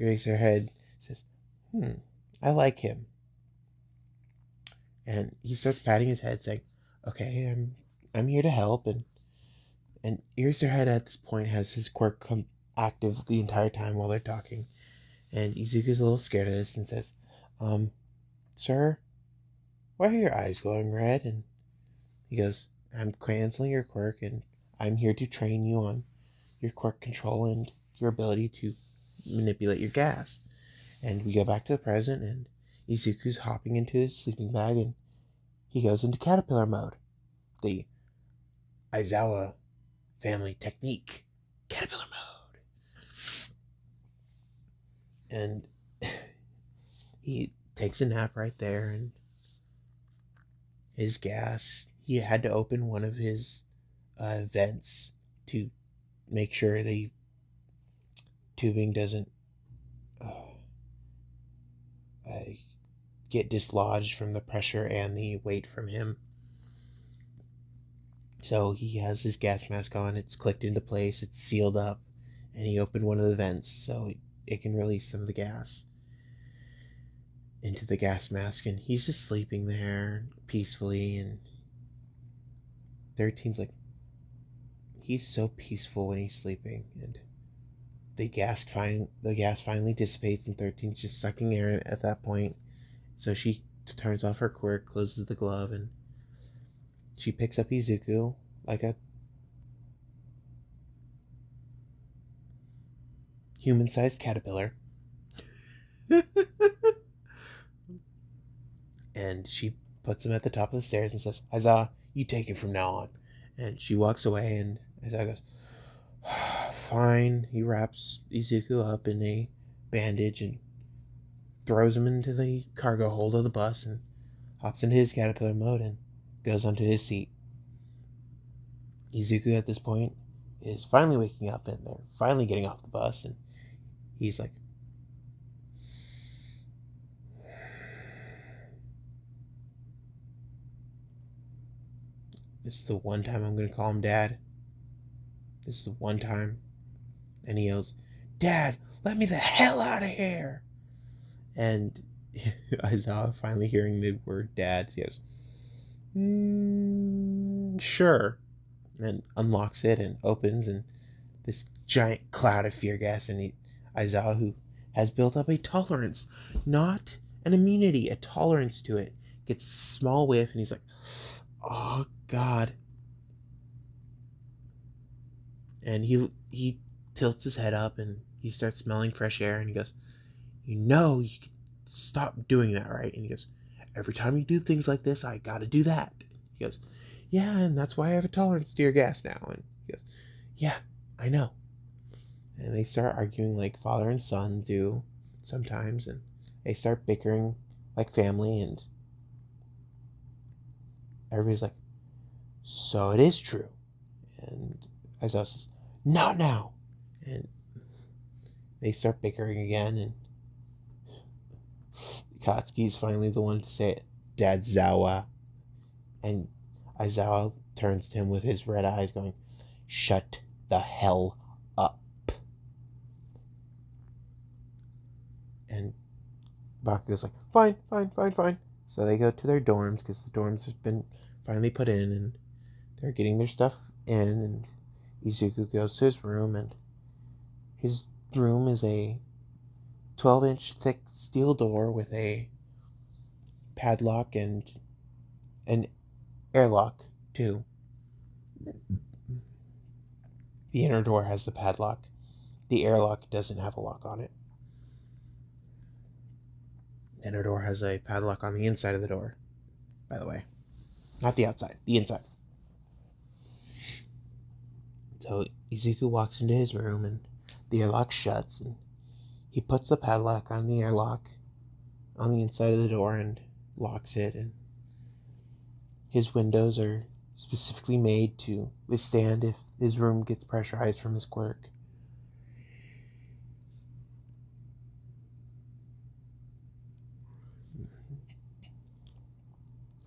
Eraserhead says, I like him. And he starts patting his head, saying, okay, I'm here to help. And Eraserhead at this point has his quirk active the entire time while they're talking. And Izuku's a little scared of this and says, sir, why are your eyes glowing red? And he goes, I'm canceling your quirk, and I'm here to train you on your quirk control and your ability to manipulate your gas. And we go back to the present, and Izuku's hopping into his sleeping bag, and he goes into caterpillar mode. The Aizawa family technique, caterpillar mode. And he takes a nap right there, and his gas, he had to open one of his vents to make sure the tubing doesn't get dislodged from the pressure and the weight from him. So he has his gas mask on, it's clicked into place, it's sealed up, and he opened one of the vents so it can release some of the gas into the gas mask, and he's just sleeping there peacefully. And 13's like, he's so peaceful when he's sleeping, and the gas finally dissipates, and 13's just sucking air at that point. So she turns off her quirk, closes the glove, and she picks up Izuku like a human-sized caterpillar. And she puts him at the top of the stairs and says, Aizawa, you take it from now on. And she walks away, and Aizawa goes, fine. He wraps Izuku up in a bandage and throws him into the cargo hold of the bus and hops into his caterpillar mode and goes onto his seat. Izuku at this point is finally waking up, and they're finally getting off the bus, and he's like, this is the one time I'm going to call him Dad. This is the one time. And he yells, Dad, let me the hell out of here. And Aizawa, finally hearing the word Dad, he goes, sure. And unlocks it and opens, and this giant cloud of fear gas. And Aizawa, who has built up a tolerance, not an immunity, a tolerance to it, gets a small whiff, and he's like, oh God. And he tilts his head up, and he starts smelling fresh air, and he goes, you can stop doing that, right? And he goes, every time you do things like this, I gotta do that. He goes, yeah, and that's why I have a tolerance to your gas now. And he goes, yeah, I know. And they start arguing like father and son do sometimes, and they start bickering like family, and everybody's like, so it is true. And Aizawa says, not now. And they start bickering again, and Katsuki's finally the one to say it, Dad Zawa. And Aizawa turns to him with his red eyes going, shut the hell up. And Bakugo's like, fine. So they go to their dorms, because the dorms have been finally put in, and they're getting their stuff in, and Izuku goes to his room, and his room is a 12-inch thick steel door with a padlock and an airlock too. The inner door has the padlock. The airlock doesn't have a lock on it. The inner door has a padlock on the inside of the door, by the way. Not the outside, the inside. So Izuku walks into his room, and the airlock shuts, and he puts the padlock on the airlock on the inside of the door and locks it. And his windows are specifically made to withstand if his room gets pressurized from his quirk.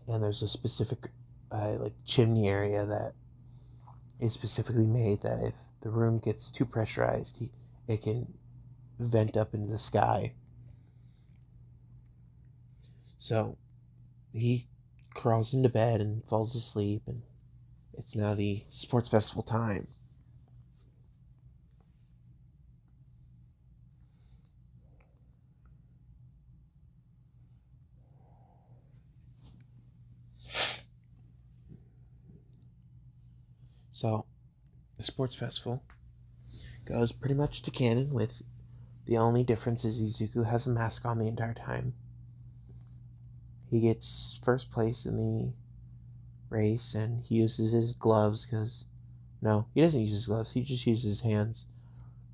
And there's a specific chimney area that is specifically made that if the room gets too pressurized, it can vent up into the sky. So he crawls into bed and falls asleep, and it's now the sports festival time. So the sports festival goes pretty much to canon, with the only difference is Izuku has a mask on the entire time. He gets first place in the race, and he uses his gloves because... No, he doesn't use his gloves. He just uses his hands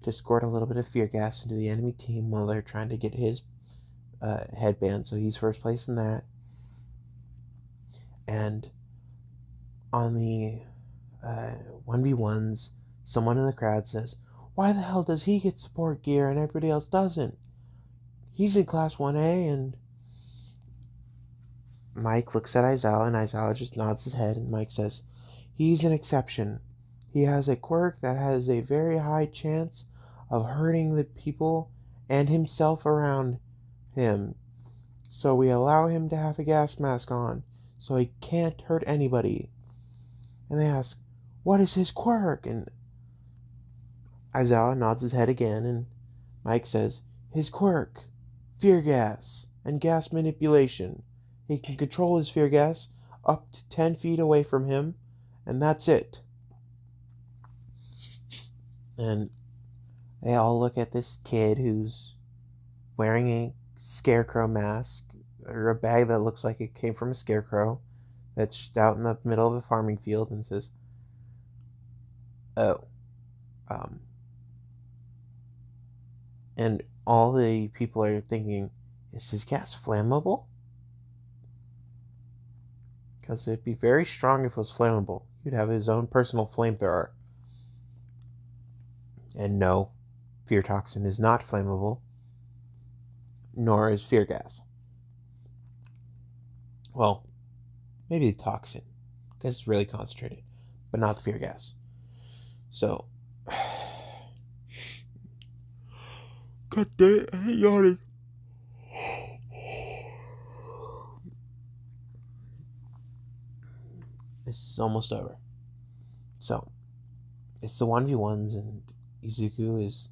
to squirt a little bit of fear gas into the enemy team while they're trying to get his headband. So he's first place in that. And on the 1v1s, someone in the crowd says, why the hell does he get support gear and everybody else doesn't? He's in class 1A. And Mike looks at Aizawa, and Aizawa just nods his head, and Mike says, he's an exception. He has a quirk that has a very high chance of hurting the people and himself around him. So we allow him to have a gas mask on, so he can't hurt anybody. And they ask, what is his quirk? And Aizawa nods his head again, and Mike says, his quirk, fear gas and gas manipulation. He can control his fear gas up to 10 feet away from him, and that's it. And they all look at this kid who's wearing a scarecrow mask, or a bag that looks like it came from a scarecrow, that's out in the middle of a farming field, and says, oh, and all the people are thinking, is his gas flammable? Because it'd be very strong if it was flammable. He'd have his own personal flamethrower. And no, fear toxin is not flammable, nor is fear gas. Well, maybe the toxin, because it's really concentrated, but not the fear gas. So, God damn it, I hate yawning. This is almost over. So, it's the 1v1s, and Izuku is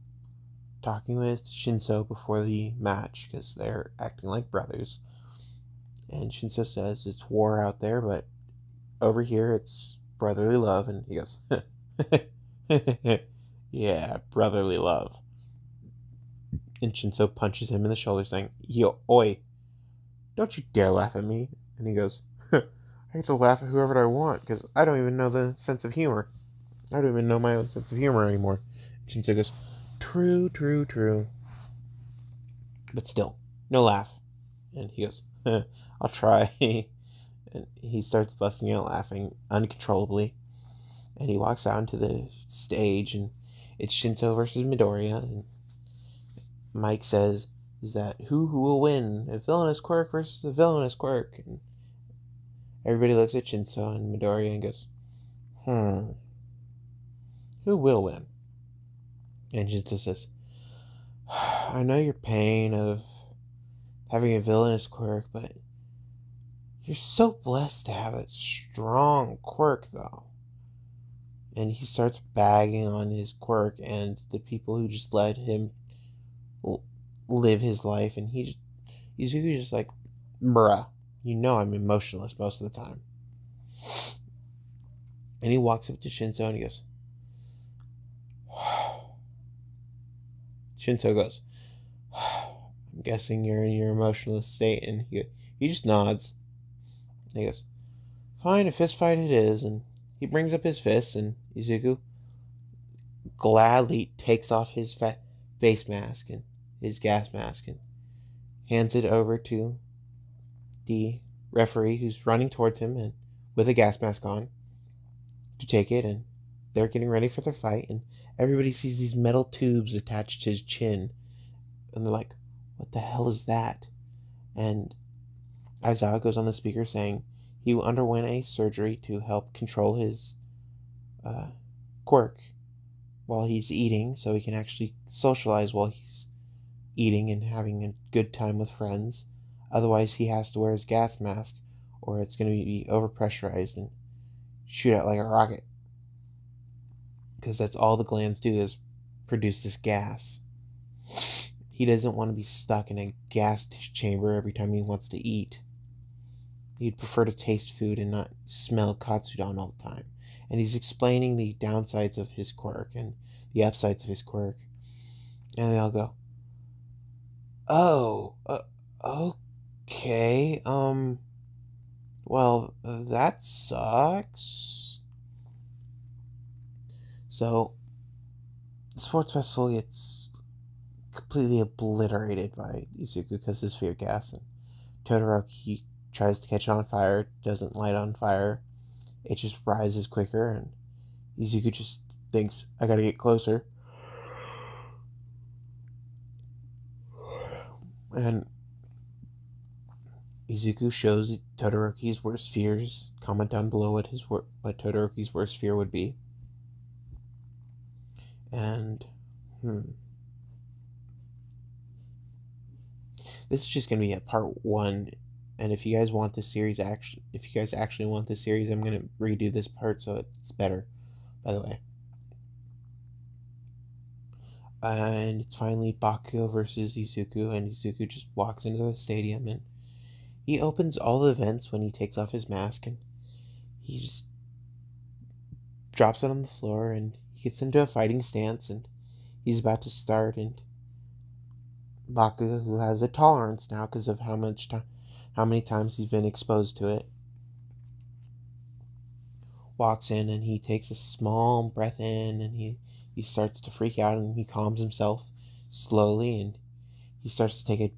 talking with Shinso before the match, because they're acting like brothers. And Shinso says it's war out there, but over here it's brotherly love. And he goes, yeah, brotherly love. And Shinso punches him in the shoulder, saying, yo, oi, don't you dare laugh at me. And he goes, I get to laugh at whoever I want, because I don't even know the sense of humor. I don't even know my own sense of humor anymore. And Shinso goes, true, true, true. But still, no laugh. And he goes, I'll try. And he starts busting out laughing uncontrollably. And he walks out into the stage, and it's Shinso versus Midoriya. And Mike says, is that who will win? A villainous quirk versus a villainous quirk. And everybody looks at Shinso and Midoriya and goes, who will win? And Shinso says, I know your pain of having a villainous quirk, but you're so blessed to have a strong quirk, though. And he starts bagging on his quirk and the people who just let him live his life. And Izuku's just like, bruh, you know I'm emotionless most of the time. And he walks up to Shinso and he goes, Shinso goes, I'm guessing you're in your emotionless state. And he just nods. And he goes, fine, a fist fight it is. And he brings up his fists, and Izuku gladly takes off his face mask and his gas mask and hands it over to the referee, who's running towards him and with a gas mask on, to take it. And they're getting ready for the fight, and everybody sees these metal tubes attached to his chin, and they're like, what the hell is that? And Aizawa goes on the speaker saying he underwent a surgery to help control his quirk while he's eating, so he can actually socialize while he's eating and having a good time with friends. Otherwise, he has to wear his gas mask, or it's going to be overpressurized and shoot out like a rocket. Because that's all the glands do, is produce this gas. He doesn't want to be stuck in a gas chamber every time he wants to eat. He'd prefer to taste food and not smell katsudon all the time. And he's explaining the downsides of his quirk and the upsides of his quirk. And they all go, oh, okay, well, that sucks. So, the sports festival gets completely obliterated by Izuku because of his fear gas. And Todoroki tries to catch it on fire, doesn't light on fire. It just rises quicker, and Izuku just thinks, I gotta get closer. And Izuku shows Todoroki's worst fears. Comment down below what Todoroki's worst fear would be. And this is just gonna be a part one. And if you guys want this series, if you guys actually want this series, I'm gonna redo this part so it's better. By the way, and it's finally Bakugo versus Izuku, and Izuku just walks into the stadium and he opens all the vents when he takes off his mask, and he just drops it on the floor, and he gets into a fighting stance, and he's about to start, and Bakugo, who has a tolerance now because of how many times he's been exposed to it, walks in and he takes a small breath in, and he starts to freak out, and he calms himself slowly, and he starts to take a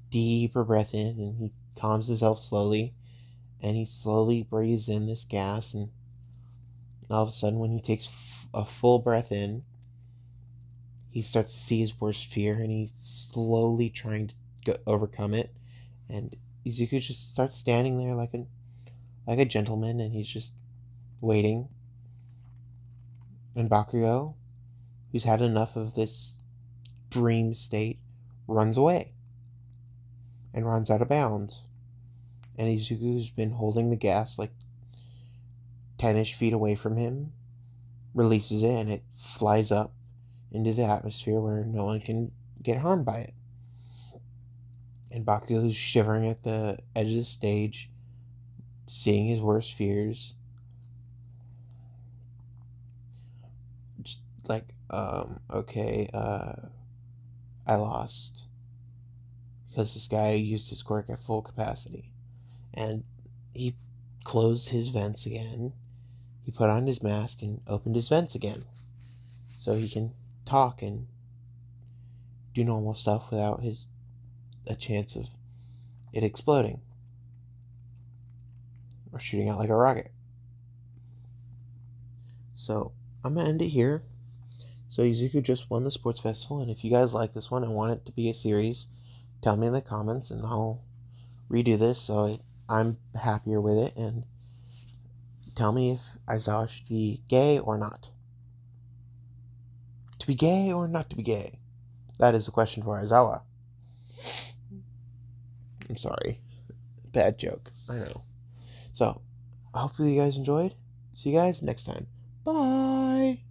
deeper breath in, and he calms himself slowly, and he slowly breathes in this gas, and all of a sudden when he takes a full breath in, he starts to see his worst fear, and he's slowly trying to overcome it, and Izuku just starts standing there like a gentleman, and he's just waiting. And Bakugo, who's had enough of this dream state, runs away and runs out of bounds. And Izuku's been holding the gas like 10-ish feet away from him, releases it, and it flies up into the atmosphere where no one can get harmed by it. And Bakugo's shivering at the edge of the stage, seeing his worst fears. Just like, okay, I lost. Because this guy used his quirk at full capacity. And he closed his vents again. He put on his mask and opened his vents again, so he can talk and do normal stuff without a chance of it exploding or shooting out like a rocket. So I'm gonna end it here. So Izuku just won the sports festival, and if you guys like this one and want it to be a series, tell me in the comments, and I'll redo this so I'm happier with it. And tell me if Aizawa should be gay or not. To be gay or not to be gay? That is the question for Aizawa. I'm sorry. Bad joke. I know. So, hopefully you guys enjoyed. See you guys next time. Bye!